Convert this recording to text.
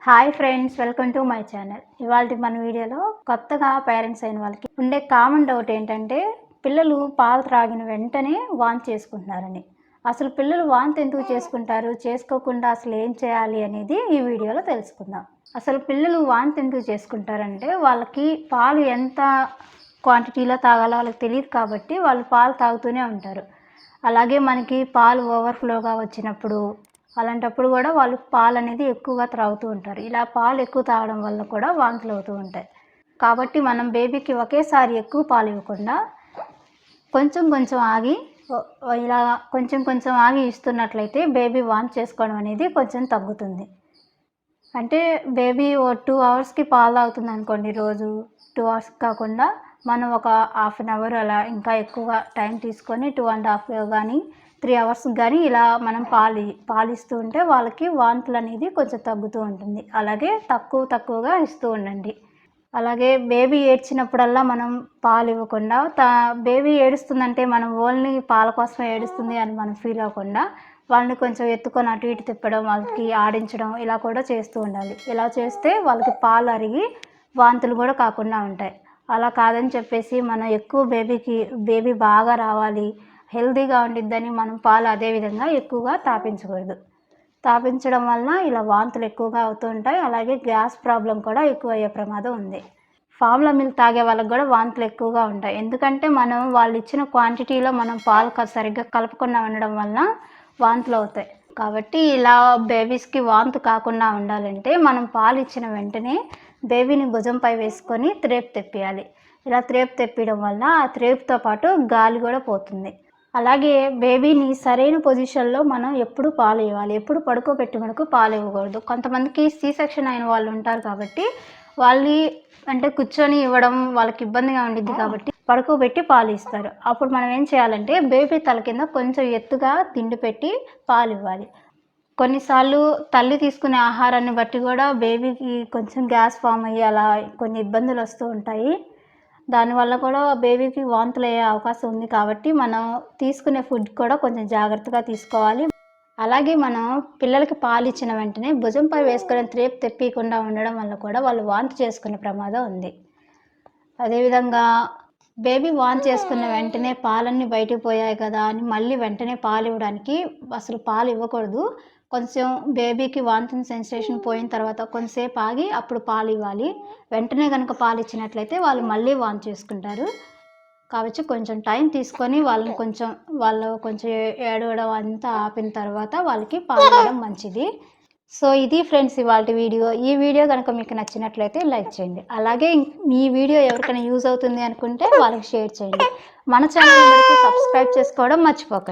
Hi friends, welcome to my channel. ఇవాళ మన వీడియోలో కొత్తగా పేరెంట్స్ అయిన వాళ్ళకి ఉండే కామన్ డౌట్ ఏంటంటే పిల్లలు పాలు త్రాగిన వెంటనే వాంతి చేసుకుంటున్నారని. అసలు పిల్లలు వాంతి ఎందుకు చేసుకుంటారు, చేసుకోకుండా అసలు ఏం చేయాలి అనేది ఈ వీడియోలో తెలుసుకుందాం. అసలు పిల్లలు వాంతి ఎందుకు చేసుకుంటారంటే వాళ్ళకి పాలు ఎంత క్వాంటిటీలో తాగాలో వాళ్ళకి తెలియదు కాబట్టి వాళ్ళు పాలు తాగుతూనే ఉంటారు. అలాగే మనకి పాలు ఓవర్ఫ్లోగా వచ్చినప్పుడు అలాంటప్పుడు కూడా వాళ్ళు పాలు అనేది ఎక్కువగా త్రాగుతూ ఉంటారు. ఇలా పాలు ఎక్కువ తాగడం వల్ల కూడా వాంతులు అవుతూ ఉంటాయి. కాబట్టి మనం బేబీకి ఒకేసారి ఎక్కువ పాలు ఇవ్వకుండా కొంచెం కొంచెం ఆగి ఇలా కొంచెం కొంచెం ఆగి ఇస్తున్నట్లయితే బేబీ వాంతి చేసుకోవడం అనేది కొంచెం తగ్గుతుంది. అంటే బేబీ 2 అవర్స్కి పాలు తాగుతుంది అనుకోండి, రోజు 2 అవర్స్ కాకుండా మనం ఒక హాఫ్ అన్ అవర్ అలా ఇంకా ఎక్కువగా టైం తీసుకొని 2.5 కానీ 3 అవర్స్ కానీ ఇలా మనం పాలిస్తూ ఉంటే వాళ్ళకి వాంతులు అనేది కొంచెం తగ్గుతూ ఉంటుంది. అలాగే తక్కువగా ఇస్తూ ఉండండి. అలాగే బేబీ ఏడ్చినప్పుడల్లా మనం పాలు ఇవ్వకుండా బేబీ ఏడుస్తుందంటే మనం ఓన్లీ పాల కోసమే ఏడుస్తుంది అని మనం ఫీల్ అవ్వకుండా వాళ్ళని కొంచెం ఎత్తుకొని అటు ఇటు తిప్పడం, వాళ్ళకి ఆడించడం ఇలా కూడా చేస్తూ ఉండాలి. ఇలా చేస్తే వాళ్ళకి పాలు అరిగి వాంతులు కూడా కాకుండా ఉంటాయి. అలా కాదని చెప్పేసి మనం ఎక్కువ బేబీ బాగా రావాలి, హెల్తీగా ఉండిద్దని మనం పాలు అదే విధంగా ఎక్కువగా తాపించకూడదు. తాపించడం వలన ఇలా వాంతులు ఎక్కువగా అవుతూ ఉంటాయి. అలాగే గ్యాస్ ప్రాబ్లం కూడా ఎక్కువ అయ్యే ప్రమాదం ఉంది. ఫార్ములా మిల్క్ తాగే వాళ్ళకి కూడా వాంతులు ఎక్కువగా ఉంటాయి. ఎందుకంటే మనం వాళ్ళు ఇచ్చిన క్వాంటిటీలో మనం పాలు సరిగ్గా కలపకుండా ఉండడం వలన వాంతులు అవుతాయి. కాబట్టి ఇలా బేబీస్కి వాంతు కాకుండా ఉండాలంటే మనం పాలు ఇచ్చిన వెంటనే బేబీని భుజంపై వేసుకొని త్రేపు తెప్పియాలి. ఇలా త్రేపు తెప్పడం వల్ల ఆ త్రేపుతో పాటు గాలి కూడా పోతుంది. అలాగే బేబీని సరైన పొజిషన్లో మనం ఎప్పుడు పాలు ఇవ్వాలి, ఎప్పుడు పడుకోబెట్టి మనకు పాలు ఇవ్వకూడదు. కొంతమందికి సి సెక్షన్ అయిన వాళ్ళు ఉంటారు కాబట్టి వాళ్ళు అంటే కూర్చొని ఇవ్వడం వాళ్ళకి ఇబ్బందిగా ఉండిద్ది కాబట్టి పడుకోబెట్టి పాలు ఇస్తారు. అప్పుడు మనం ఏం చేయాలంటే బేబీ తల కింద కొంచెం ఎత్తుగా తిండి పెట్టి పాలు ఇవ్వాలి. కొన్నిసార్లు తల్లి తీసుకునే ఆహారాన్ని బట్టి కూడా బేబీకి కొంచెం గ్యాస్ ఫామ్ అయ్యి అలా కొన్ని ఇబ్బందులు వస్తూ ఉంటాయి. దానివల్ల కూడా బేబీకి వాంతులు అయ్యే అవకాశం ఉంది. కాబట్టి మనం తీసుకునే ఫుడ్ కూడా కొంచెం జాగ్రత్తగా తీసుకోవాలి. అలాగే మనం పిల్లలకి పాలు ఇచ్చిన వెంటనే భుజంపై వేసుకునే త్రేపు తెప్పకుండా ఉండడం వల్ల కూడా వాళ్ళు వాంతి చేసుకునే ప్రమాదం ఉంది. అదేవిధంగా బేబీ వాంతి చేసుకున్న వెంటనే పాలన్నీ బయటికి పోయాయి కదా అని మళ్ళీ వెంటనే పాలు ఇవ్వడానికి అసలు పాలు ఇవ్వకూడదు. కొంచెం బేబీకి వాంతింగ్ సెన్సేషన్ పోయిన తర్వాత కొంచెంసేపు ఆగి అప్పుడు పాలు ఇవ్వాలి. వెంటనే కనుక పాలు ఇచ్చినట్లయితే వాళ్ళు మళ్ళీ వాంతి చేసుకుంటారు. కాబట్టి కొంచెం టైం తీసుకొని వాళ్ళు కొంచెం ఏడవడం అంతా ఆపిన తర్వాత వాళ్ళకి పాలు ఇవ్వడం మంచిది. సో ఇది ఫ్రెండ్స్ ఇవాళ వీడియో. ఈ వీడియో కనుక మీకు నచ్చినట్లయితే లైక్ చేయండి. అలాగే ఈ వీడియో ఎవరికైనా యూజ్ అవుతుంది అనుకుంటే వాళ్ళకి షేర్ చేయండి. మన ఛానల్ వరకు సబ్స్క్రైబ్ చేసుకోవడం మర్చిపోకండి.